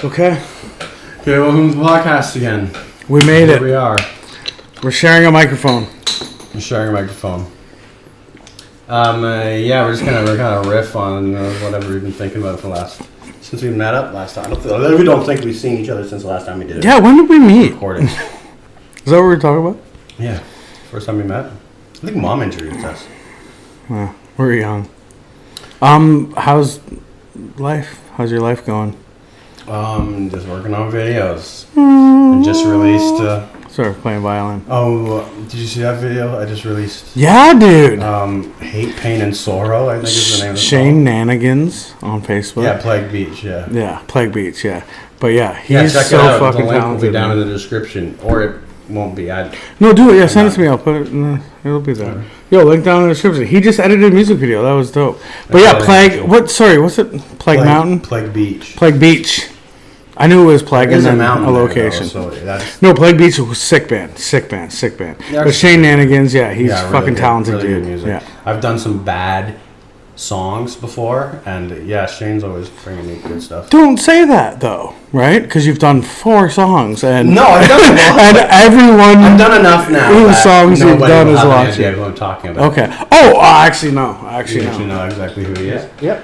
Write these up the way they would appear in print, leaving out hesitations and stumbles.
Okay. Okay, welcome to the podcast again. We made it. Here we are. We're sharing a microphone. We're sharing a microphone. We're gonna riff on whatever we've been thinking about since we met up last time. We don't think we've seen each other since the last time we did it. Yeah, when did we meet? Recording. Is that what we were talking about? Yeah, first time we met. I think Mom introduced us. Well, we're young. How's life? How's your life going? Just working on videos. And just released. Sort of playing violin. Oh, did you see that video I just released? Yeah, dude. Hate, Pain, and Sorrow, I think is the name of the Shane Nanigans on Facebook. Yeah, Plague Beach, yeah. Yeah, Plague Beach, yeah. But yeah, he's check so it out. fucking the link talented. will be down in the description, or it won't be. No, do it. Yeah, send it to me. I'll put it in it'll be there. Sure. Yo, link down in the description. He just edited a music video. That was dope. But yeah, Plague. What's it? Plague Mountain? Plague Beach. Plague Beach. I knew it was Plague and then a location. No, Plague Beach was sick band. Yeah, but Shane Nanigans, yeah, he's really fucking good, talented really dude. good music. Yeah. I've done some bad songs before, and yeah, Shane's always bringing me good stuff. Don't say that though, right? Because you've done 4 songs, and no, I've done and everyone. I've done enough now. Whose songs you've done is watching. Idea what I'm talking about. Okay. Oh, actually no. You actually know exactly who he is. Yep.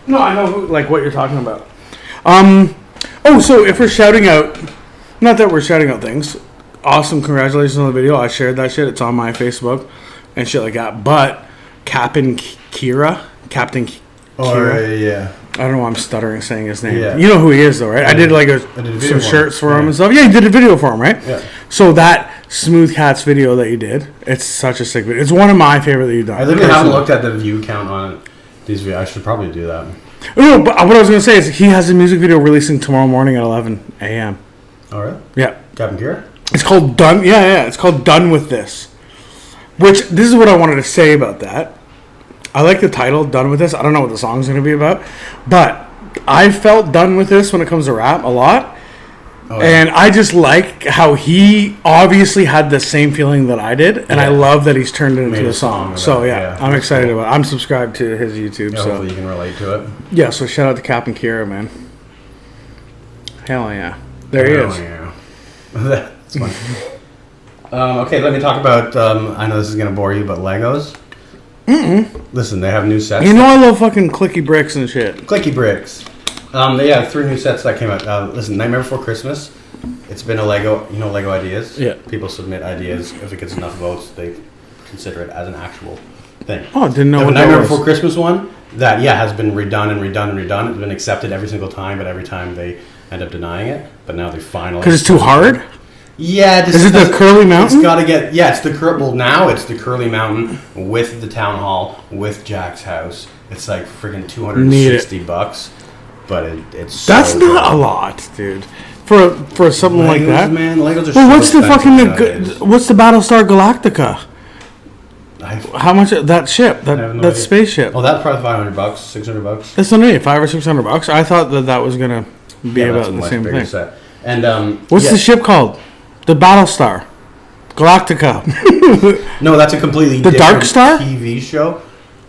No, I know what you're talking about. Oh, so if we're shouting out, not that we're shouting out things, awesome, congratulations on the video. I shared that shit. It's on my Facebook and shit like that. But Captain Kira. Yeah. I don't know why I'm stuttering saying his name. Yeah. You know who he is, though, right? I did some shirts for him and stuff. Yeah, you did a video for him, right? Yeah. So that Smooth Cats video that you did, it's such a sick video. It's one of my favorite that you've done. I literally haven't looked at the view count on these videos. I should probably do that. No, but what I was going to say is he has a music video releasing tomorrow morning at 11 a.m. All right. Yeah. Captain Kira? It's called Done. Yeah. It's called Done With This. Which, this is what I wanted to say about that. I like the title, Done With This. I don't know what the song's going to be about. But I felt done with this when it comes to rap a lot. Oh, yeah. And I just like how he obviously had the same feeling that I did. And I love that he's turned it into a song. So, yeah, I'm excited about it. I'm subscribed to his YouTube. Yeah, so hopefully you can relate to it. Yeah, so shout out to Captain Kira, man. Hell yeah. There he is. Yeah. That's funny. Okay, let me talk about, I know this is going to bore you, but Legos. Listen, they have new sets. You know I love fucking clicky bricks and shit. Clicky bricks. They have 3 new sets that came out. Listen, Nightmare Before Christmas. It's been a Lego, Lego Ideas? Yeah. People submit ideas. If it gets enough votes, they consider it as an actual thing. Oh, didn't know what that was. Nightmare Before Christmas one, that, has been redone and redone and redone. It's been accepted every single time, but every time they end up denying it. But now they finally... Because it's too hard? Yeah. Is it the Curly Mountain? It's got to get... Yeah, now it's the Curly Mountain with the Town Hall, with Jack's house. It's like freaking $260. But it's that's so not good. A lot, dude. For something Legos, like that, man. Legos are well, so what's the Battlestar Galactica? How much that ship? That spaceship? Oh, that's probably $500, $600. That's not $500 or $600. I thought that was gonna be about the same thing. Set. And what's the ship called? The Battlestar Galactica. No, that's a completely the different Dark Star TV show.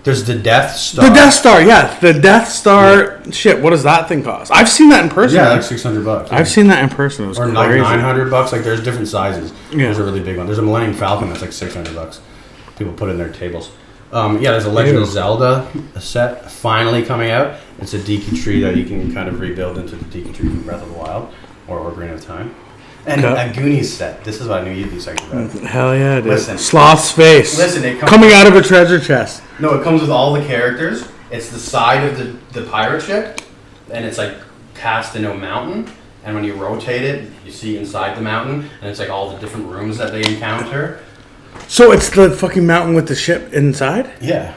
There's the Death Star. The Death Star, yeah. The Death Star ship. What does that thing cost? I've seen that in person. Yeah, like $600. I've seen that in person. It was or crazy. Like $900. Like there's different sizes. Yeah. There's a really big one. There's a Millennium Falcon that's like $600. People put in their tables. There's a Legend of Zelda set finally coming out. It's a Deku Tree that you can kind of rebuild into the Deku Tree from Breath of the Wild or Ocarina of Time. And a Goonies set. This is what I knew you'd be psyched about. Hell yeah, dude. Listen. Sloth's face. Listen, it comes coming out of a treasure chest. No, it comes with all the characters. It's the side of the pirate ship, and it's like cast into a mountain. And when you rotate it, you see inside the mountain, and it's like all the different rooms that they encounter. So it's the fucking mountain with the ship inside? Yeah.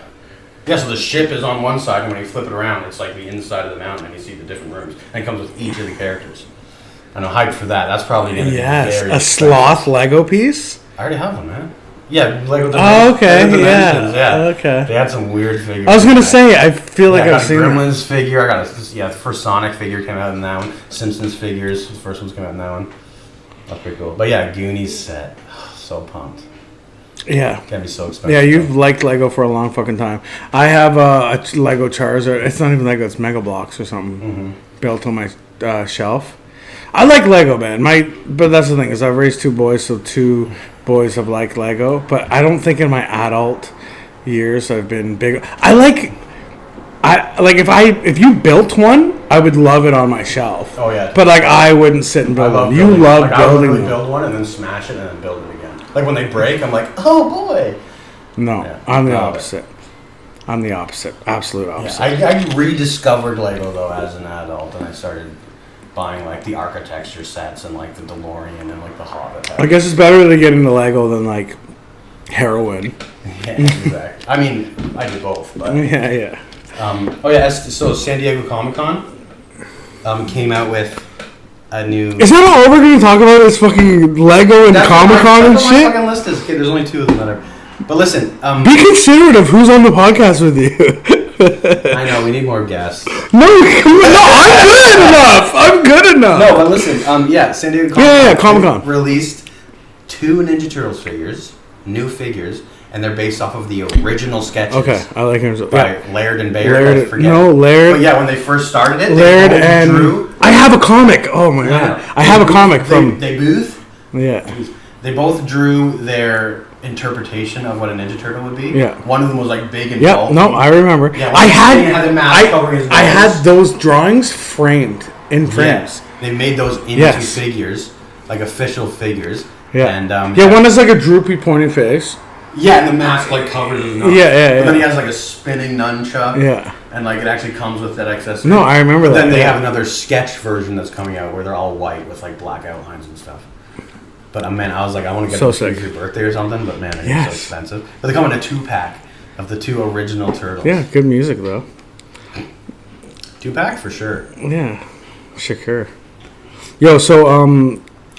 Yeah, so the ship is on one side, and when you flip it around, it's like the inside of the mountain, and you see the different rooms. And it comes with each of the characters. And I'm hyped for that. That's probably going to be very a sloth Lego piece? I already have one, man. Yeah, Lego Dimensions. Oh, okay. Lego Dimensions, Yeah. Okay. They had some weird figures. I was going to say, I feel like I've seen a Gremlins figure. I got the first Sonic figure came out in that one. Simpsons figures. The first one's came out in that one. That's pretty cool. But yeah, Goonies set. So pumped. Yeah. Can be so expensive. Yeah, you've liked Lego for a long fucking time. I have a Lego Charizard. It's not even Lego. It's Mega Bloks or something built on my shelf. I like Lego, man. But that's the thing is I've raised 2 boys, so 2 boys have liked Lego. But I don't think in my adult years I've been big. If you built one, I would love it on my shelf. Oh yeah. But like I wouldn't sit and build one. You love building them. I would build one and then smash it and then build it again. Like when they break, I'm like, oh boy. No, yeah, I'm the opposite. I'm the opposite. Absolute opposite. Yeah, I rediscovered Lego though as an adult, and I started buying like the architecture sets and like the DeLorean and like the Hobbit. I guess it's better to get into Lego than like heroin. Yeah, exactly. I mean, I do both. But, yeah. So San Diego Comic-Con came out with a new... Is that all we're going to talk about is fucking Lego and Comic-Con and shit? That's what my fucking list is. Okay, there's only 2 of them that are... But listen... be considerate of who's on the podcast with you. I know, we need more guests. No, I'm good enough. No, but listen, San Diego Comic-Con released 2 Ninja Turtles figures, new figures, and they're based off of the original sketches. Okay, I like him. By Laird and Baird. Laird. But yeah, when they first started it, Laird and drew. I have a comic. Oh my god, I have a comic from. They booth. Yeah. They both drew their interpretation of what a Ninja Turtle would be. Yeah. One of them was like big and bulky. No, I remember. Yeah, I had those drawings framed in frames. Yeah. They made those into figures, like official figures. Yeah. And one is like a droopy, pointy face. Yeah, and the mask like covers his nose. Yeah. But then he has like a spinning nunchuck. Yeah. And like it actually comes with that accessory. No, I remember that. Then they have another sketch version that's coming out where they're all white with like black outlines and stuff. But man, I was like, I want to get this for your birthday or something. But man, it's so expensive. But they come in a 2-pack of the 2 original turtles. Yeah, good music though. 2-pack for sure. Yeah, sure. Yo, so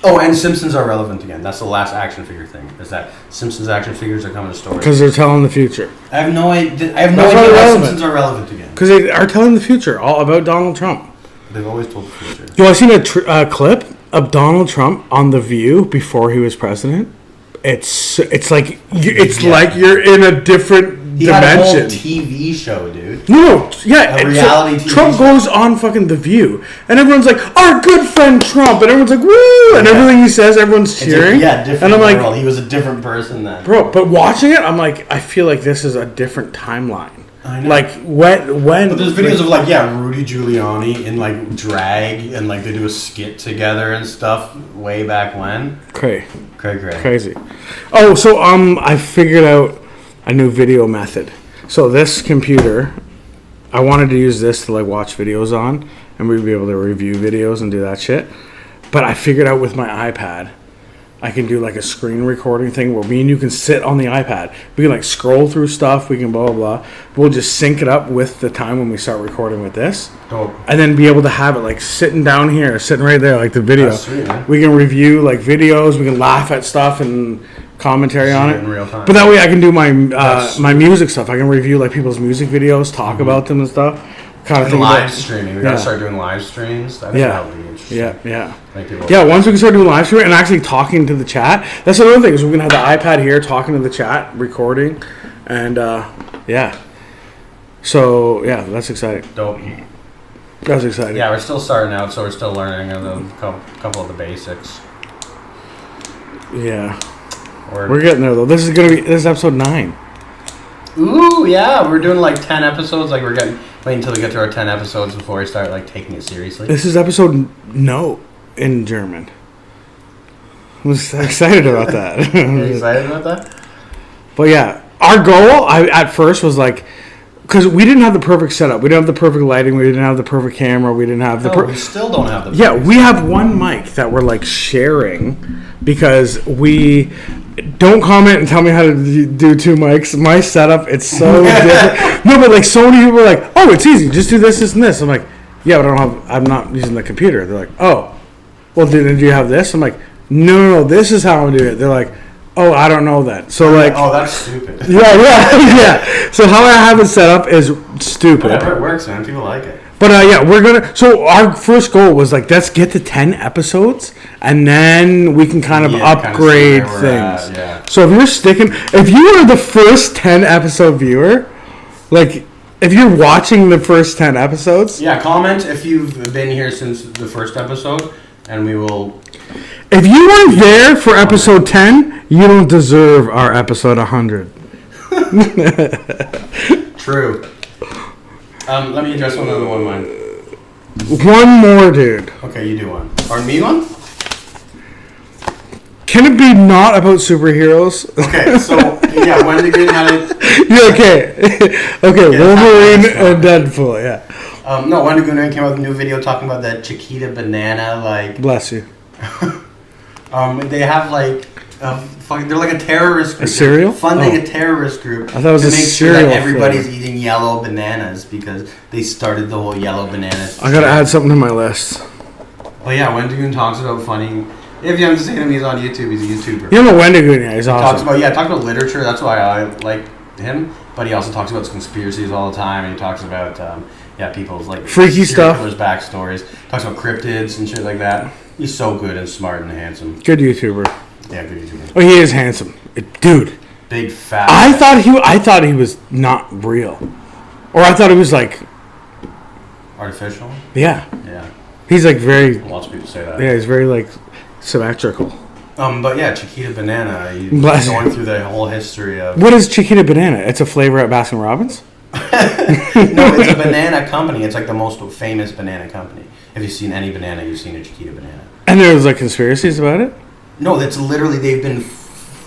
Oh, and Simpsons are relevant again. That's the last action figure thing. Is that Simpsons action figures are coming to stores because they're telling the future. I have no idea. Why Simpsons are relevant again. Because they are telling the future, all about Donald Trump. They've always told the future. Yo, I seen a clip of Donald Trump on The View before he was president. It's like like you're in a different He dimension. had a whole TV show, dude. No, yeah, a reality TV Trump show. goes on fucking The View, and everyone's like, "Our good friend Trump," and everyone's like, "Woo!" And everything he says, everyone's cheering. Different. And I'm like, world. He was a different person then, bro. But watching it, I'm like, I feel like this is a different timeline. I know. Like when. But there's videos of Rudy Giuliani in like drag and like they do a skit together and stuff way back when. Crazy. Oh, so I figured out a new video method. So this computer, I wanted to use this to like watch videos on, and we'd be able to review videos and do that shit. But I figured out with my iPad, I can do like a screen recording thing where me and you can sit on the iPad. We can like scroll through stuff. We can blah, blah, blah. We'll just sync it up with the time when we start recording with this. Dope. And then be able to have it like sitting down here, sitting right there, like the video. That's sweet, man. We can review like videos. We can laugh at stuff and commentary on it. In real time. But that way I can do my my music stuff. I can review like people's music videos, talk about them and stuff. Kind of and live streaming. We gotta start doing live streams. I think that would be interesting. Yeah. Once we can start doing live streaming and actually talking to the chat. That's another thing is we're gonna have the iPad here talking to the chat, recording, and So that's exciting. Dope. That's exciting. Yeah, we're still starting out, so we're still learning a couple of the basics. Yeah. We're getting there though. This is episode 9. Ooh, yeah, we're doing like 10 episodes. Like waiting until we get to our 10 episodes before we start like taking it seriously. This is episode no in German. I'm excited about that. You're excited about that? But yeah, our goal at first was like, because we didn't have the perfect setup. We didn't have the perfect lighting. We didn't have the perfect camera. We didn't have the. We still don't have the. Yeah, we have one mic that we're like sharing because we. Don't comment and tell me how to do 2 mics. My setup, it's so different. No, but like so many people are like, "Oh, it's easy. Just do this, this, and this." I'm like, "Yeah, but I'm not using the computer." They're like, "Oh, well, do you have this?" I'm like, "No. This is how I'm doing it." They're like, "Oh, I don't know that." So like, oh, that's stupid. Yeah. So how I have it set up is stupid. Whatever, it works, man. People like it. But yeah, we're gonna. So our first goal was like, let's get to 10 episodes, and then we can kind of upgrade things. Yeah. So if you are the first 10 episode viewer, like, if you're watching the first 10 episodes, yeah, comment if you've been here since the first episode, and we will. If you weren't there for episode 10, you don't deserve our episode 100. True. Let me address another one of mine. One more, dude. Okay, you do one. Or me one? Can it be not about superheroes? Okay, so, yeah, Wendy Green had it. Yeah, okay. Okay, Yeah, Wolverine and Deadpool, yeah. No, Wendy Green came out with a new video talking about that Chiquita banana, like... Bless you. They have, like... they're like a terrorist group. A cereal? Funding a terrorist group. I thought it was to a make cereal sure that everybody's flavor. eating yellow bananas because they started the whole yellow banana. I gotta add something to my list. Well, yeah, Wendy Green talks about funding... If you haven't seen him, he's on YouTube. He's a YouTuber. You know Wendy Green, yeah, he's awesome. Talks about literature. That's why I like him. But he also talks about conspiracies all the time. And he talks about people's like freaky stuff, backstories. Talks about cryptids and shit like that. He's so good and smart and handsome. Good YouTuber. Yeah, good YouTuber. Oh, he is handsome, dude. Big fat. I thought he was not real, or I thought he was like artificial. Yeah. Yeah. He's like very. Lots of people say that. Yeah, he's very like symmetrical. But yeah, Chiquita Banana. He's going through the whole history of. What is Chiquita Banana? It's a flavor at Baskin Robbins. No, it's a banana company. It's like the most famous banana company. If you've seen any banana, you've seen a Chiquita Banana. And there's like conspiracies about it. No, that's literally they've been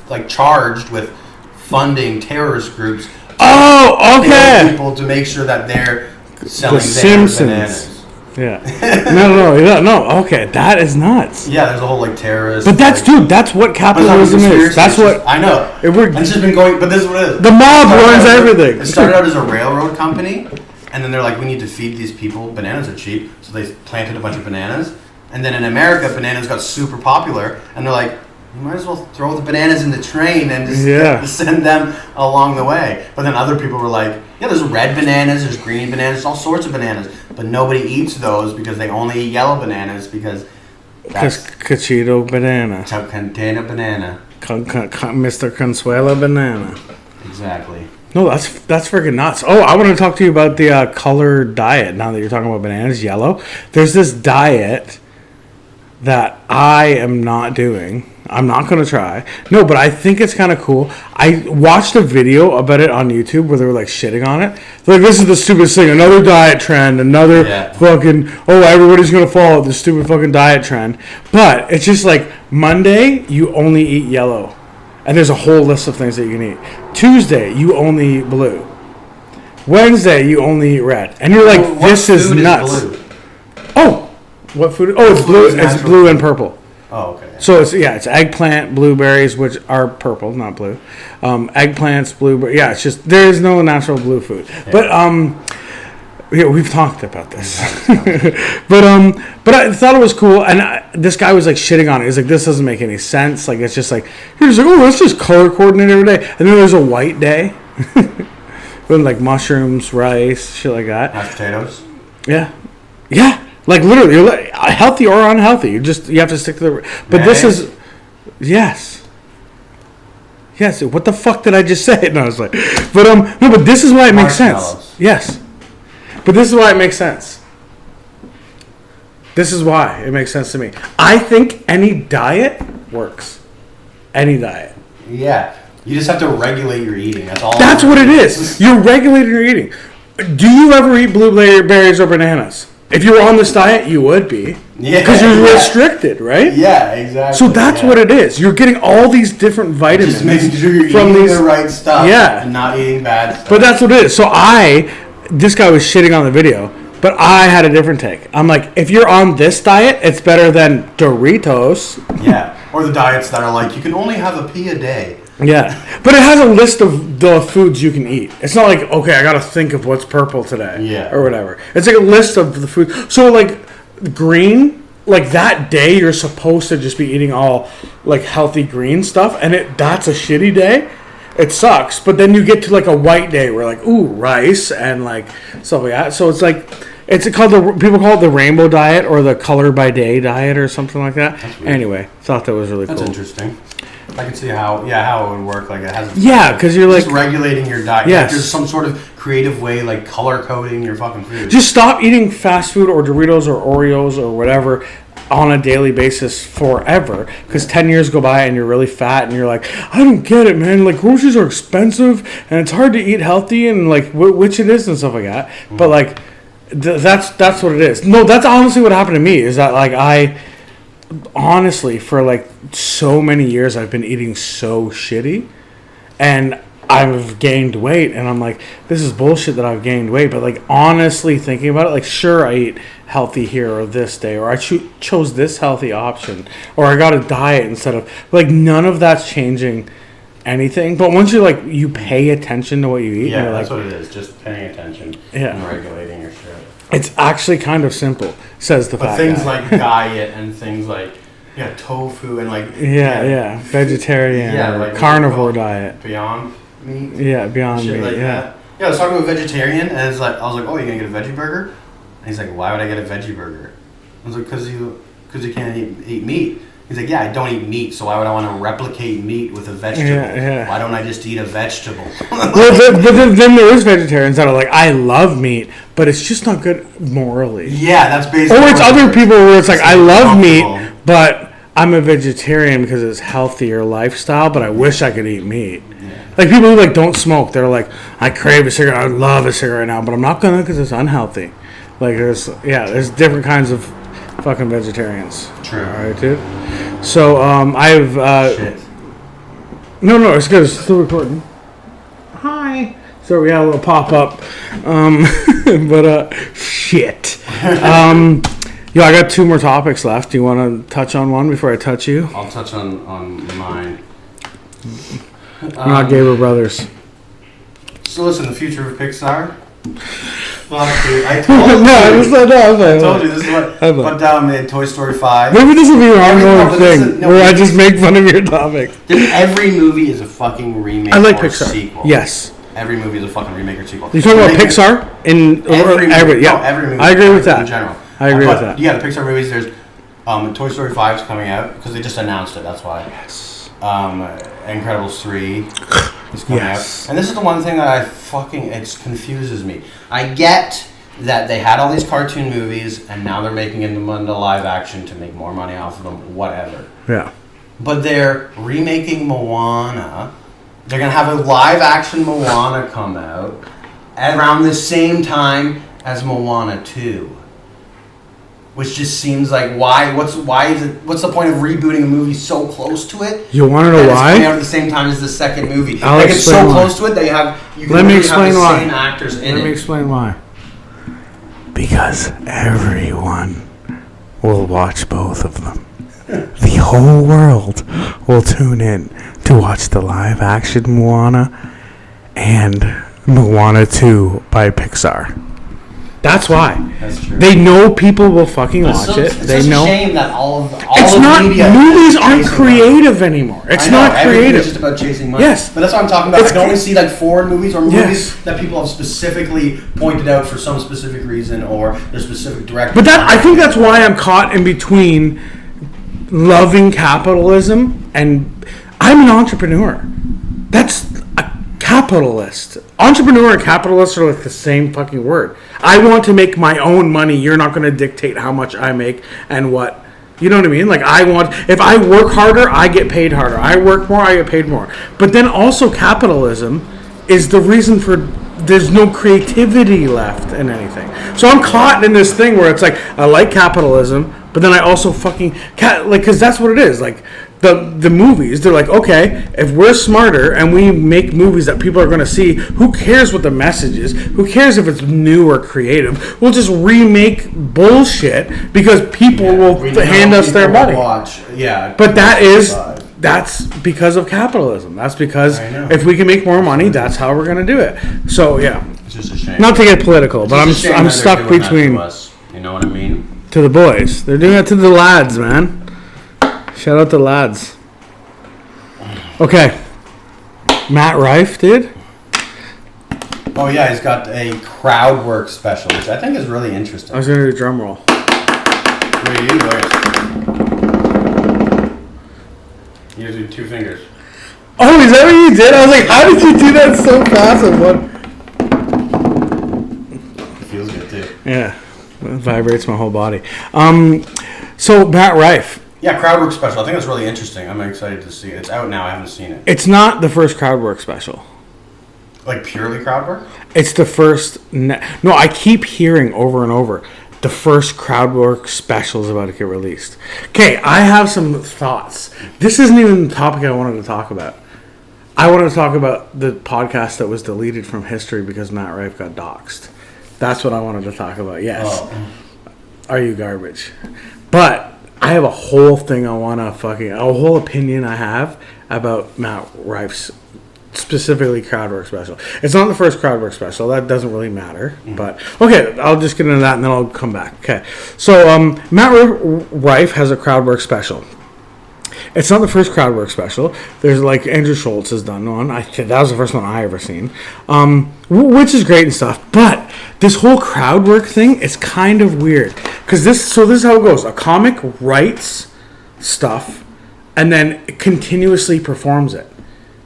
like charged with funding terrorist groups. Oh, okay. People to make sure that they're selling the their Simpsons. bananas. Yeah. No. Okay, that is nuts. Yeah, there's a whole like terrorist. But that's dude. That's what capitalism is. That's what I know. It's just been going. But this is what it is. The mob runs everything. It started out as a railroad company, and then they're like, we need to feed these people. Bananas are cheap, so they planted a bunch of bananas. And then in America, bananas got super popular, and they're like, you might as well throw the bananas in the train and just send them along the way. But then other people were like, yeah, there's red bananas, there's green bananas, all sorts of bananas. But nobody eats those because they only eat yellow bananas because that's... Cachito banana. Cantena banana. Mr. Consuela banana. Exactly. No, that's freaking nuts. Oh, I want to talk to you about the color diet now that you're talking about bananas, yellow. There's this diet that I am not doing. I'm not going to try. No, but I think it's kind of cool. I watched a video about it on YouTube where they were like shitting on it. They're like, this is the stupidest thing. Another diet trend. Another fucking, everybody's going to follow this stupid fucking diet trend. But it's just like Monday, you only eat yellow. And there's a whole list of things that you can eat. Tuesday, you only eat blue. Wednesday, you only eat red. And you're like, this is nuts. Blue? Oh, what food? Oh, it's blue. It's blue and purple. Oh, okay. So it's eggplant, blueberries, which are purple, not blue. Eggplants, blueberry. Yeah, it's just there is no natural blue food. Yeah. But we've talked about this. but I thought it was cool, and this guy was like shitting on it. He's like, this doesn't make any sense. Like it's just like you're just like, oh, let's just color coordinate every day, and then there's a white day with like mushrooms, rice, shit like that. Mashed potatoes. Yeah. Like literally, you're like, healthy or unhealthy. You have to stick to the. But this is, yes. What the fuck did I just say? No, I was like, but But this is why it makes sense. Yes, but this is why it makes sense. This is why it makes sense to me. I think any diet works. Any diet. Yeah, you just have to regulate your eating. That's all. That's what it is. You're regulating your eating. Do you ever eat blueberries or bananas? If you were on this diet, you would be. Yeah. Because you're restricted, right? Yeah, exactly. So that's what it is. You're getting all these different vitamins. Just making sure you're from eating these, the right stuff and not eating bad stuff. But that's what it is. So this guy was shitting on the video, but I had a different take. I'm like, if you're on this diet, it's better than Doritos. Yeah. Or the diets that are like, you can only have a pea a day. Yeah, but it has a list of the foods you can eat. It's not like, okay, I got to think of what's purple today, or whatever. It's like a list of the food. So like green, like that day you're supposed to just be eating all like healthy green stuff, and that's a shitty day. It sucks. But then you get to like a white day where like, ooh, rice and like stuff like that. So it's like It's called people call it the rainbow diet or the color by day diet or something like that. Anyway, thought that was really cool. That's interesting. I can see how it would work. Like it has. Because you're like regulating your diet. Yes. Like there's some sort of creative way, like color coding your fucking food. Just stop eating fast food or Doritos or Oreos or whatever on a daily basis forever, because 10 years go by and you're really fat and you're like, I don't get it, man, like groceries are expensive and it's hard to eat healthy and like which it is and stuff like that. But like that's what it is. No, that's honestly what happened to me, is that like I honestly for like so many years I've been eating so shitty and I've gained weight, and I'm like, this is bullshit that I've gained weight. But like honestly thinking about it, like sure I eat healthy here or this day, or I chose this healthy option, or I got a diet instead of, like none of that's changing anything. But once you pay attention to what you eat, yeah, you're that's like, what it is, just paying attention and regulating your shit. It's actually kind of simple, says the fat things guy. like diet and things like tofu and like vegetarian, like carnivore diet, Beyond Meat, Beyond Meat, like that. I was talking to a vegetarian, and I was like, oh, you gonna get a veggie burger? And he's like, why would I get a veggie burger? I was like, because you can't eat meat. He's like, yeah, I don't eat meat, so why would I want to replicate meat with a vegetable? Why don't I just eat a vegetable? Well, but then there is vegetarians that are like, I love meat, but it's just not good morally. Yeah, that's basically. Or it's other people where it's like, I love meat, but I'm a vegetarian because it's healthier lifestyle, but I wish I could eat meat. Like people who like don't smoke, they're like, I crave a cigarette, I love a cigarette now, but I'm not gonna because it's unhealthy. Like there's different kinds of fucking vegetarians. True. All right, dude. So I've shit. No, it's good. It's still recording. Hi. So we had a little pop up, but shit. I got 2 more topics left. Do you want to touch on one before I touch you? I'll touch on mine. We're not Gaber Brothers. So listen, the future of Pixar. Fuck, dude. I told you. I told you this is what. But in Toy Story 5. Maybe this will be an ongoing thing where I just make fun of your topic. Every movie is a fucking remake. I like or Pixar. Sequel. Yes. Every movie is a fucking remake or sequel. You talking about Pixar every movie. I agree with that. In general. I agree with that. Yeah, the Pixar movies. There's Toy Story 5 is coming out because they just announced it. That's why. Yes. Incredibles 3 is coming out, and this is the one thing that it confuses me. I get that they had all these cartoon movies and now they're making them into live action to make more money off of them. Whatever. Yeah. But they're remaking Moana. They're gonna have a live action Moana come out around the same time as Moana 2. Which just seems like what's the point of rebooting a movie so close to it? You want to know why? It's coming out at the same time as the second movie. It's so close to it that you can really have the same actors in it. Let me explain why. Because everyone will watch both of them. The whole world will tune in to watch the live action Moana and Moana 2 by Pixar. That's why. That's true. They know people will fucking watch it. It's they such know. a shame that all It's of not. media Movies aren't creative anymore. It's not creative. It's just about chasing money. Yes, but that's what I'm talking about. I can only see like foreign movies or movies Yes. that people have specifically pointed out for some specific reason or their specific direction. But I think that's why I'm caught in between loving capitalism and I'm an entrepreneur. That's a capitalist. Entrepreneur and capitalist are like the same fucking word. I want to make my own money. You're not going to dictate how much I make and what. You know what I mean? Like if I work harder, I get paid harder. I work more, I get paid more. But then also capitalism is the reason for there's no creativity left in anything. So I'm caught in this thing where it's like I like capitalism, but then I also fucking because that's what it is. Like the movies, they're like, okay, if we're smarter and we make movies that people are going to see, who cares what the message is? Who cares if it's new or creative? We'll just remake bullshit because people will hand us their money. But that's because of capitalism. That's because if we can make more money, that's how we're going to do it. So yeah, it's just a shame. Not to get political, but I'm stuck between. You know what I mean? To the boys, they're doing it to the lads, man. Shout out to lads. Okay, Matt Rife, dude. Oh yeah, he's got a crowd work special, which I think is really interesting. I was going to do a drum roll. What do you do? You do 2 fingers. Oh, is that what you did? I was like, how did you do that so fast? It feels good too. Yeah, it vibrates my whole body. So Matt Rife. Yeah, crowd work special. I think that's really interesting. I'm excited to see it. It's out now. I haven't seen it. It's not the first crowd work special. Like purely crowd work? It's the first. No, I keep hearing over and over the first crowd work special is about to get released. Okay, I have some thoughts. This isn't even the topic I wanted to talk about. I wanted to talk about the podcast that was deleted from history because Matt Rife got doxxed. That's what I wanted to talk about. Yes. Oh. Are you garbage? But I have a whole thing I want to a whole opinion I have about Matt Rife's specifically crowd work special. It's not the first crowd work special. That doesn't really matter. But okay, I'll just get into that and then I'll come back. Okay. So Matt Rife has a crowd work special. It's not the first crowd work special. There's like Andrew Schultz has done one. That was the first one I ever seen, which is great and stuff. But this whole crowd work thing is kind of weird because this is how it goes. A comic writes stuff and then continuously performs it,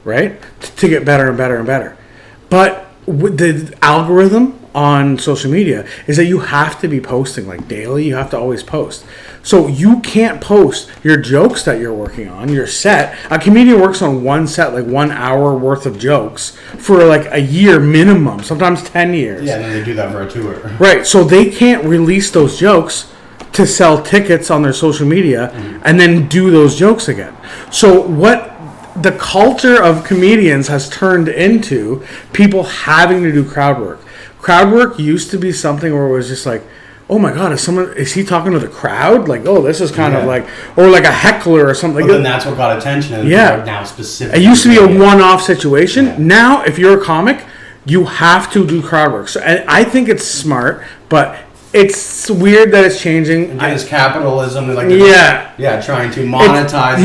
right, to get better and better and better. But the algorithm on social media is that you have to be posting like daily. You have to always post. So you can't post your jokes that you're working on, your set. A comedian works on one set, like 1 hour worth of jokes for like a year minimum, sometimes 10 years. Yeah, and then they do that for a tour. Right, so they can't release those jokes to sell tickets on their social media and then do those jokes again. So what the culture of comedians has turned into people having to do crowd work. Crowd work used to be something where it was just like, oh my God, is he talking to the crowd? Like, oh, this is kind of like, or like a heckler or something. But then that's what got attention. And now specifically. It used to be a one-off situation. Yeah. Now, if you're a comic, you have to do crowd work. So, and I think it's smart, but it's weird that it's changing. Again, it's capitalism. Like trying to monetize.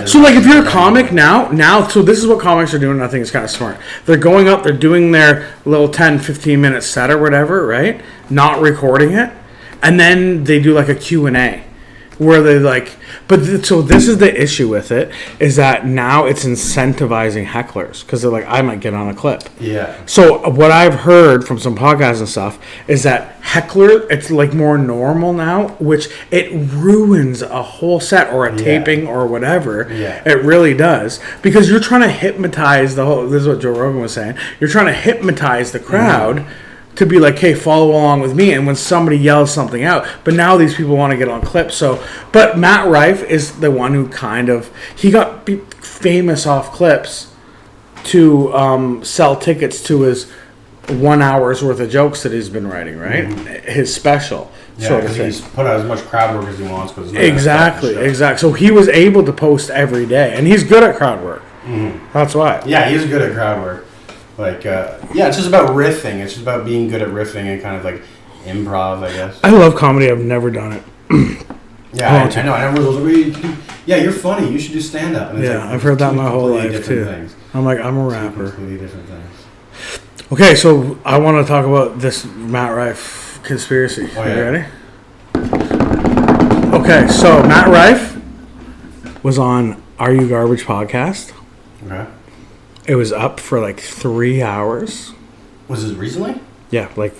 So like if you're a comic now, so this is what comics are doing, and I think it's kind of smart. They're going up, they're doing their little 10, 15 minute set or whatever, right? Not recording it. And then they do like a Q&A where they like, so this is the issue with it, is that now it's incentivizing hecklers because they're like, I might get on a clip. Yeah. So what I've heard from some podcasts and stuff is that heckler, it's like more normal now, which it ruins a whole set or a taping or whatever. Yeah. It really does, because you're trying to hypnotize this is what Joe Rogan was saying. You're trying to hypnotize the crowd. To be like, hey, follow along with me, and when somebody yells something out, but now these people want to get on clips. So, but Matt Rife is the one who he got famous off clips to sell tickets to his 1 hour's worth of jokes that he's been writing, right? His special. Yeah, because he's put out as much crowd work as he wants. Exactly. So he was able to post every day, and he's good at crowd work. That's why. Yeah, he's good at crowd work. Like, it's just about riffing. It's just about being good at riffing and kind of like improv, I guess. I love comedy. I've never done it. I know. And everyone goes, you're funny. You should do stand-up. And I've heard that my whole life, too. Things. I'm like, I'm a rapper. Completely different things. Okay, so I want to talk about this Matt Rife conspiracy. Oh, you ready? Okay, so Matt Rife was on Are You Garbage podcast. Okay. It was up for like 3 hours. Was it recently? Yeah, like,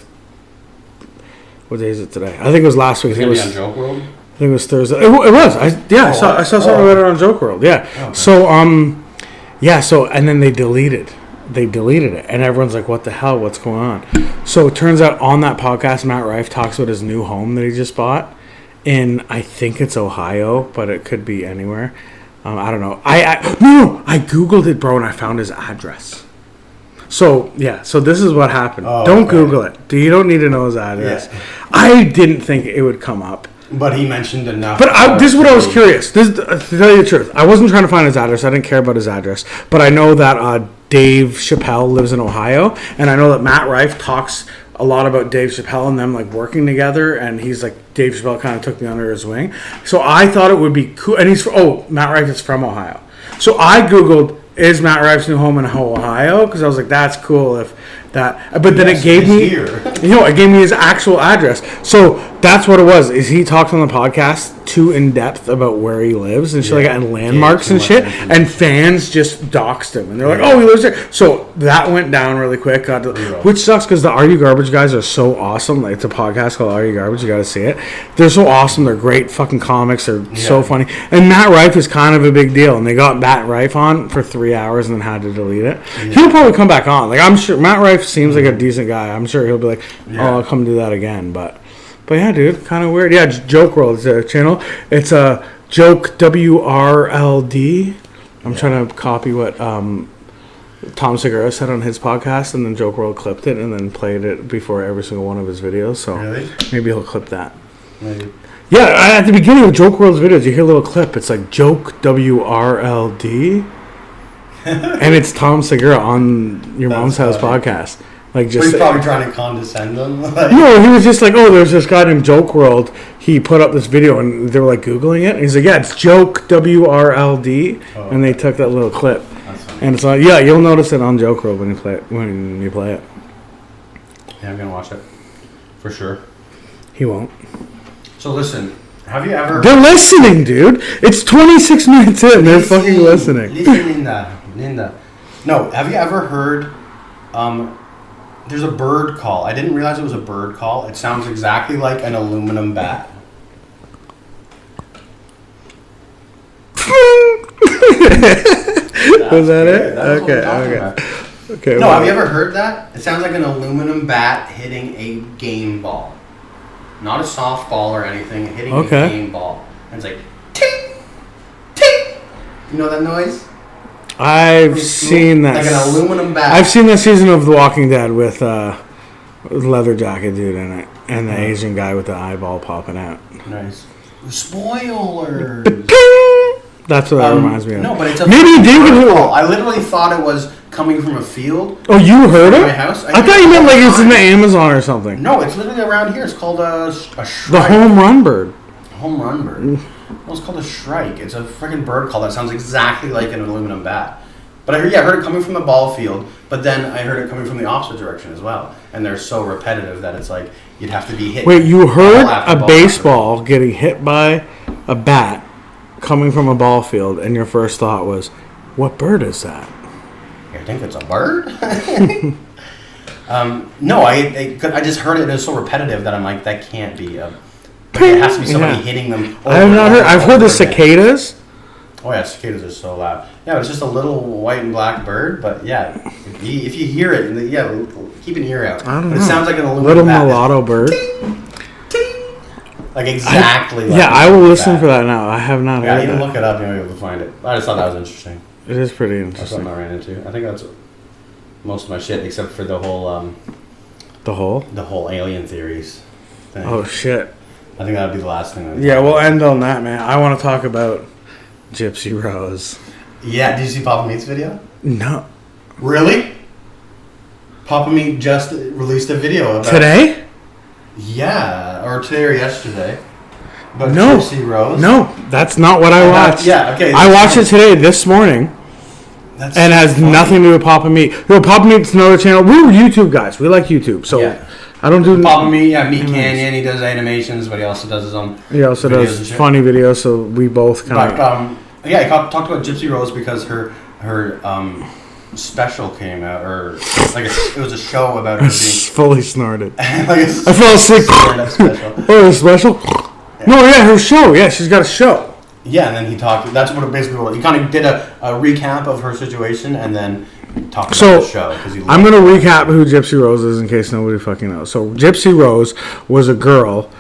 what day is it today? I think it was last week. It was on Joke World? I think it was Thursday. It was. I saw something about it on Joke World. Yeah. Okay. So and then they deleted it, and everyone's like, "What the hell? What's going on?" So it turns out on that podcast, Matt Rife talks about his new home that he just bought in, I think it's Ohio, but it could be anywhere. I don't know. I Googled it, bro, and I found his address. So this is what happened. Don't Google it. You don't need to know his address. Yeah. I didn't think it would come up. But he mentioned enough. But this is what I was curious. To tell you the truth, I wasn't trying to find his address. I didn't care about his address. But I know that Dave Chappelle lives in Ohio, and I know that Matt Rife talks a lot about Dave Chappelle and them like working together, and he's like, Dave Chappelle kind of took me under his wing. So I thought it would be cool. And Matt Rife is from Ohio. So I Googled, is Matt Rife's new home in Ohio? Because I was like, that's cool if that. But then it gave me, it gave me his actual address. So that's what it was. Is he talked on the podcast too in depth about where he lives and shit like that, and landmarks and shit, and fans just doxed him, and they're like, oh, he lives there. So that went down really quick. Which sucks because the Are You Garbage guys are so awesome. Like, it's a podcast called Are You Garbage. You got to see it. They're so awesome. They're great fucking comics. They're so funny. And Matt Rife is kind of a big deal, and they got Matt Rife on for 3 hours and then had to delete it. He'll probably come back on. Like, I'm sure Matt Rife seems like a decent guy. I'm sure he'll be like, I'll come do that again. But yeah, dude, kind of weird. Yeah, Joke World is a channel. It's a Joke WRLD. I'm trying to copy what Tom Segura said on his podcast, and then Joke World clipped it and then played it before every single one of his videos. So maybe he'll clip that. Maybe. Yeah, at the beginning of Joke World's videos, you hear a little clip. It's like Joke WRLD, and it's Tom Segura on Your Mom's House podcast. Like, just he's probably trying to condescend them. No, he was just like, oh, there's this guy named Joke World. He put up this video, and they were like Googling it. And he's like, yeah, it's Joke WRLD, and they took that little clip. And it's like, yeah, you'll notice it on Joke World when you play it. Yeah, I'm gonna watch it for sure. He won't. So listen, have you ever? They're listening, dude. It's 26 minutes in. They're fucking listening. Listen, Linda. No, have you ever heard? There's a bird call. I didn't realize it was a bird call. It sounds exactly like an aluminum bat. Was that it? Okay. No, have you ever heard that? It sounds like an aluminum bat hitting a game ball. Not a softball or anything, hitting a game ball. And it's like, ting, ting. You know that noise? I've seen that. Like an aluminum bat. I've seen that season of The Walking Dead with leather jacket dude in it, and the Asian guy with the eyeball popping out. Nice. Spoilers. That's what that reminds me of. No, but it's a maybe David. I literally thought it was coming from a field. Oh, you heard it? My house. I thought you meant like it's in the Amazon or something. No, it's literally around here. It's called a shrike. The home run bird. Home run bird. Well, it's called a shrike. It's a freaking bird call that sounds exactly like an aluminum bat. But I heard it coming from the ball field, but then I heard it coming from the opposite direction as well. And they're so repetitive that it's like you'd have to be hit. Wait, you heard a baseball getting hit by a bat coming from a ball field, and your first thought was, what bird is that? You think it's a bird? No, I just heard it. It was so repetitive that I'm like, that can't be a... Like, it has to be somebody hitting them. I have not heard. I've heard the cicadas. Oh yeah, cicadas are so loud. Yeah, it's just a little white and black bird, but yeah, if you hear it, keep an ear out. I don't know. It sounds like an aluminum little bat. mulatto bird. Ting, ting. Like exactly. I will listen for that now. I have not heard that. Yeah, you can look it up. You'll be able to find it. I just thought that was interesting. It is pretty interesting. That's something I ran into. I think that's most of my shit, except for the whole. The whole alien theories thing. Oh shit. I think that would be the last thing. We'll end on that, man. I want to talk about Gypsy Rose. Yeah, did you see Papa Meat's video? No. Really? Papa Meat just released a video about today? Yeah, or today or yesterday. About no. Gypsy Rose. No, that's not what I watched. Okay. I watched it today, this morning. And it has nothing to do with Papa Meat. No, Papa Meat's another channel. We're YouTube guys. We like YouTube. So I don't do... Papa Meat, Meat Canyon. He does animations, but he also does his own He also does funny videos, so we both kind of... he talked about Gypsy Rose because her special came out, or like it was a show about her being... fully snorted. I fell asleep. Special. Oh, a special? Yeah. No, her show. Yeah, she's got a show. Yeah, and then he talked. That's what it basically was. He kind of did a recap of her situation, and then talked about the show. I'm going to recap who Gypsy Rose is in case nobody fucking knows. So Gypsy Rose was a girl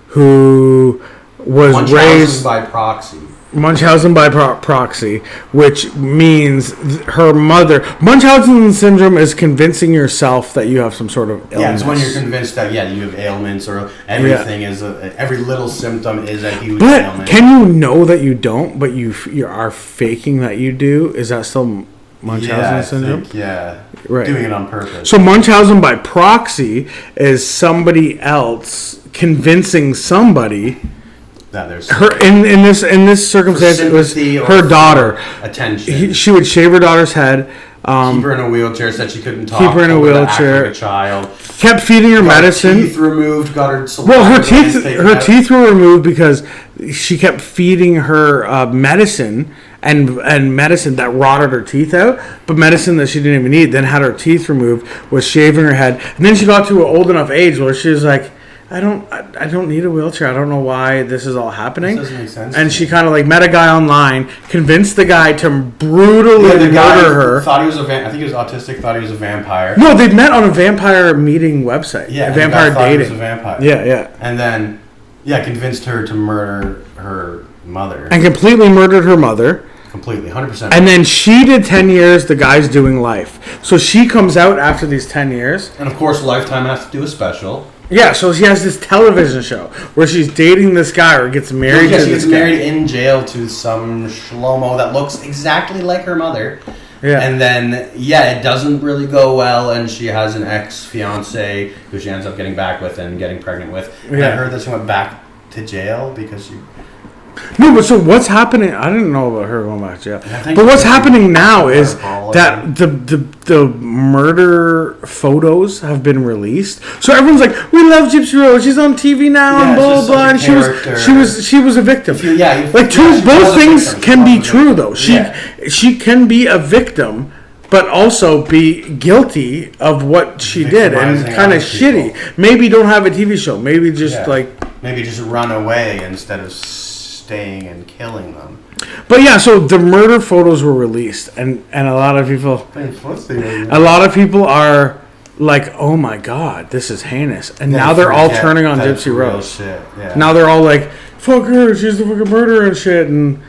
who was raised by proxy. Munchausen by proxy, which means her mother... Munchausen syndrome is convincing yourself that you have some sort of illness. Yeah, it's when you're convinced that, you have ailments, or everything is... every little symptom is a huge ailment. But can you know that you don't, but you are faking that you do? Is that still Munchausen syndrome? Right. Doing it on purpose. So Munchausen by proxy is somebody else convincing somebody... that there's her in this circumstance it was her daughter. Attention. She would shave her daughter's head. Keep her in a wheelchair. Said she couldn't talk. Keep her in a wheelchair. Like a child. Kept feeding her medicine. Teeth removed. Got her. Well, her teeth were removed because she kept feeding her medicine and medicine that rotted her teeth out, but medicine that she didn't even need. Then had her teeth removed. Was shaving her head, and then she got to an old enough age where she was like, I don't need a wheelchair. I don't know why this is all happening. This doesn't make sense. And she kind of like met a guy online, convinced the guy to brutally murder her. Thought he was I think he was autistic. Thought he was a vampire. No, they met on a vampire meeting website. Yeah, a vampire dating. He was a vampire. Yeah. And then, convinced her to murder her mother. And completely murdered her mother. Completely, 100%. And then she did 10 years. The guy's doing life. So she comes out after these 10 years. And of course, Lifetime has to do a special. Yeah, so she has this television show where she's dating this guy or gets married to this guy. She gets married in jail to some shlomo that looks exactly like her mother. Yeah. And then, it doesn't really go well, and she has an ex-fiancé who she ends up getting back with and getting pregnant with. And I heard that she went back to jail because she... No, but so what's happening? I didn't know about her going back to jail. But what's happening now is that the murder photos have been released. So everyone's like, "We love Gypsy Rose. She's on TV now, and blah blah blah." And she was a victim. Both things can be true though. She can be a victim, but also be guilty of what she did and kind of shitty. Maybe don't have a TV show. Maybe just maybe just run away instead of staying and killing them. But so the murder photos were released, and a lot of people are like, oh my god, this is heinous, and now they're all turning on Gypsy Rose. Now they're all like, fuck her, she's the fucking murderer and shit, and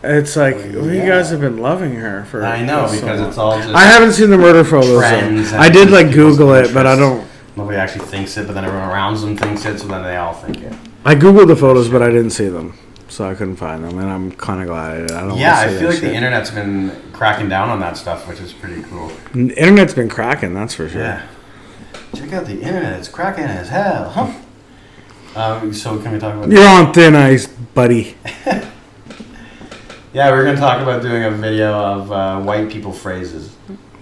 it's like, you guys have been loving her for... I know, because it's all just... I haven't seen the murder photos. I did Google it, but I don't... Nobody actually thinks it, but then everyone around them thinks it, so then they all think it. I Googled the photos, but I didn't see them. So I couldn't find them, and I'm kind of glad I don't. Yeah, I feel like the internet's been cracking down on that stuff, which is pretty cool. The internet's been cracking, that's for sure. Yeah. Check out the internet; it's cracking as hell, huh? So can we talk about? You're on thin ice, buddy. Yeah, we're gonna talk about doing a video of white people phrases.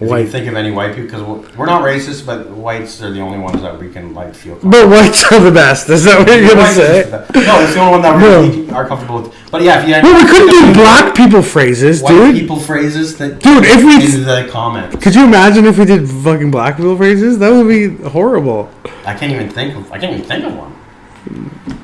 If you think of any white people, because we're not racist, but whites are the only ones that we can feel comfortable. But whites are the best. Is that what you're gonna say? No, it's the only one that we are comfortable with. But if you we couldn't do black people phrases, dude. White people phrases that if we in the comments. Could you imagine if we did fucking black people phrases? That would be horrible. I can't even think of one.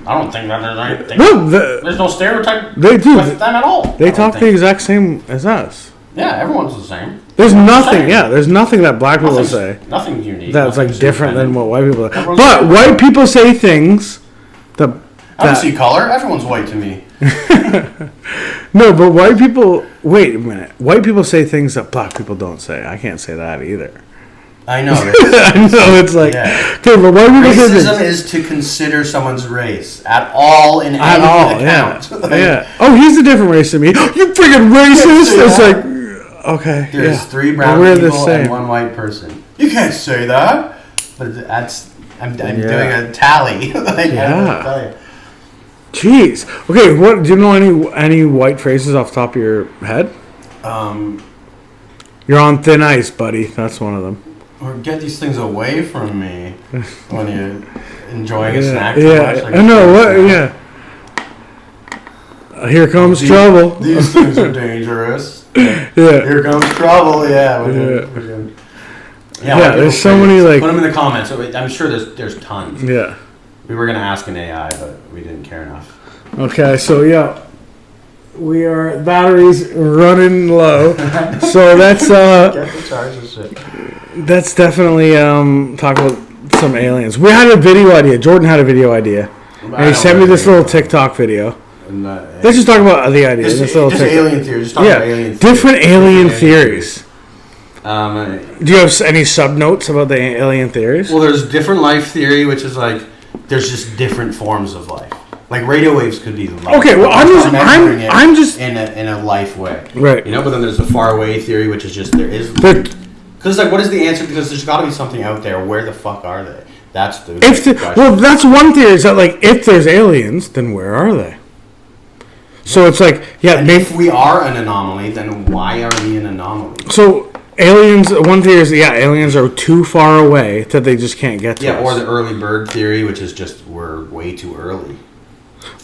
I don't think that there's anything. No, there's no stereotype with them at all. They talk the exact same as us. Yeah, everyone's the same. There's nothing. Yeah, there's nothing that black people say. Nothing's unique. That's different than what white people say. But white people say things that I don't see color. Everyone's white to me. No, but white people... Wait a minute. White people say things that black people don't say. I can't say that either. I know. I know, it's like... Yeah. Okay, but white people say things. Racism is to consider someone's race at all in any account. Yeah. Oh, he's a different race than me. You freaking racist! It's like... Okay, There's 3 brown people and 1 white person. You can't say that. But that's... I'm doing a tally. Jeez. Okay, what do you know any white phrases off the top of your head? You're on thin ice, buddy. That's one of them. Or get these things away from me when you're enjoying a snack. I know. What? Yeah. Here comes trouble. These things are dangerous. Here comes trouble. Yeah. There's so many put them in the comments. I'm sure there's tons. Yeah. We were gonna ask an AI, but we didn't care enough. Okay, so we are batteries running low. So that's get the charge of shit. That's definitely talk about some aliens. We had a video idea. Jordan had a video idea, and he sent me this little TikTok video. Let's just talk about the idea. Just alien theories. Just talk about alien theories. Different alien theories. Do you have any sub-notes about the alien theories? Well, there's different life theory, which is there's just different forms of life. Like radio waves could be life. Okay, well, I'm just in a life way, right? But then there's the far away theory, which is just there is. Because what is the answer? Because there's got to be something out there. Where the fuck are they? That's the question. Well, that's one theory. Is that if there's aliens, then where are they? So it's like, yeah, And if we are an anomaly, then why are we an anomaly? So aliens. One theory is, yeah, aliens are too far away that they just can't get to us. Or the early bird theory, which is just we're way too early.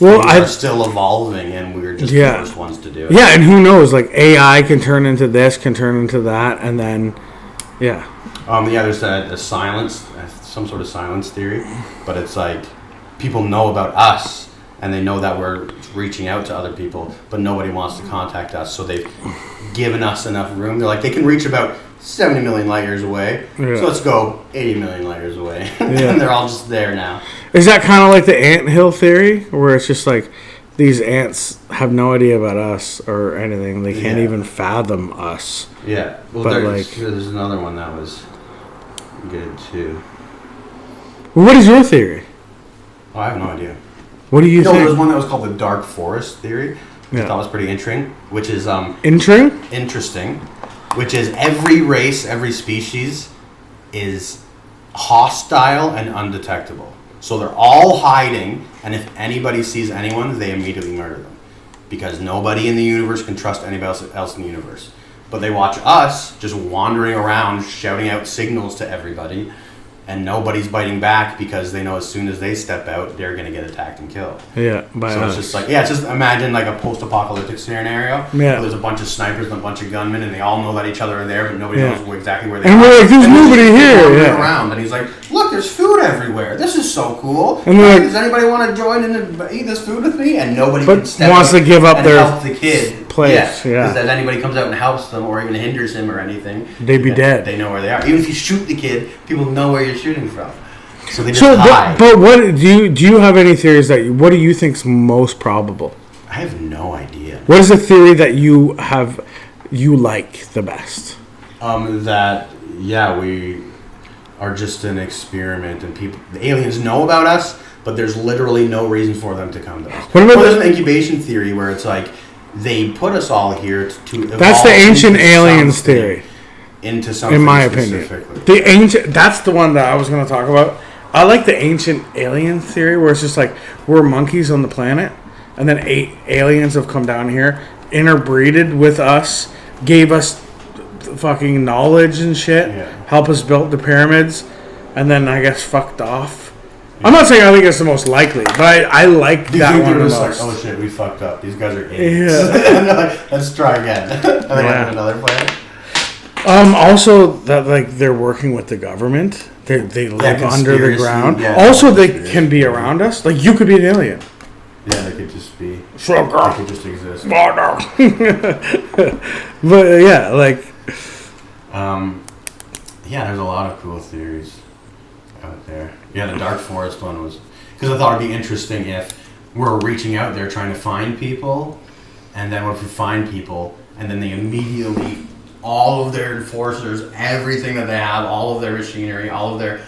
Well, we're still evolving, and we're just the first ones to do it. Yeah, and who knows? Like AI can turn into this, can turn into that, and then, yeah. There's a silence, some sort of silence theory, but it's like people know about us, and they know that we're reaching out to other people, but nobody wants to contact us, so they've given us enough room. They're like, they can reach about 70 million light years away, so let's go 80 million light years away, and they're all just there now. Is that kind of like the anthill theory, where it's just like these ants have no idea about us or anything? They can't even fathom us. Yeah. Well, but there's another one that was good too. Well, what is your theory? Oh, I have no idea. What do you think? There was one that was called the dark forest theory. I thought was pretty interesting, which is interesting, which is every race, every species is hostile and undetectable. So they're all hiding, and if anybody sees anyone, they immediately murder them. Because nobody in the universe can trust anybody else in the universe. But they watch us just wandering around, shouting out signals to everybody, and nobody's biting back because they know as soon as they step out, they're going to get attacked and killed. Yeah, by so us. It's just like, it's just imagine like a post-apocalyptic scenario. Yeah. Where there's a bunch of snipers and a bunch of gunmen, and they all know that each other are there, but nobody knows exactly where they are. And we're like, there's nobody here. Around, and he's like, look, there's food everywhere. This is so cool. And like, does anybody want to join in and eat this food with me? And nobody can step wants to give up their help the kid place. Because if anybody comes out and helps them or even hinders him or anything, they'd be dead. They know where they are. Even if you shoot the kid, people know where you're shooting from. So they just hide. But what do you have any theories what do you think's most probable? I have no idea. What is the theory that you like the best? That we are just an experiment, and the aliens know about us, but there's literally no reason for them to come to us. There's an incubation theory where it's like they put us all here to evolve. That's the ancient aliens theory. Into something, in my opinion, that's the one that I was going to talk about. I like the ancient alien theory where it's just like we're monkeys on the planet, and then 8 aliens have come down here, interbreeded with us, gave us fucking knowledge and shit, help us build the pyramids, and then I guess fucked off. I'm not saying I think it's the most likely, but I like that one the most. Like, oh shit, we fucked up. These guys are idiots. And like, let's try again. And they went to another planet. Also, that like they're working with the government. They live under the ground. Also, they can be around us. Like you could be an alien. Yeah, they could just be. Sugar. They could just exist. But yeah, like. There's a lot of cool theories out there. Yeah, the dark forest one was because I thought it'd be interesting if we're reaching out there trying to find people, and then what if we find people and then they immediately. All of their enforcers, everything that they have, all of their machinery, all of their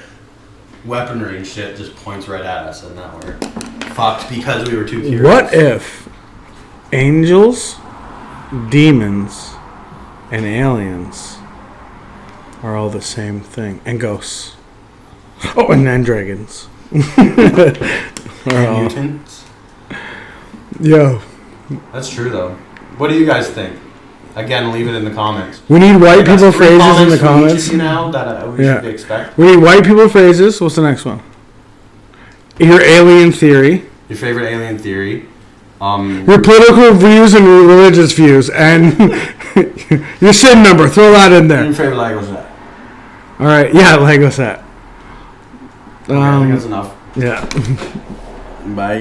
weaponry and shit just points right at us, and now we're fucked because we were too curious. What if angels, demons, and aliens are all the same thing? And ghosts. Oh, and then dragons. And mutants? Yo. That's true, though. What do you guys think? Again, leave it in the comments. We need white people phrases in the comments. Now that we should expect. We need white people phrases. What's the next one? Your alien theory. Your favorite alien theory. Your political views and religious views, and your SIN number. Throw that in there. Your favorite Lego set. All right. Yeah, Lego set. I think that's enough. Yeah. Bye.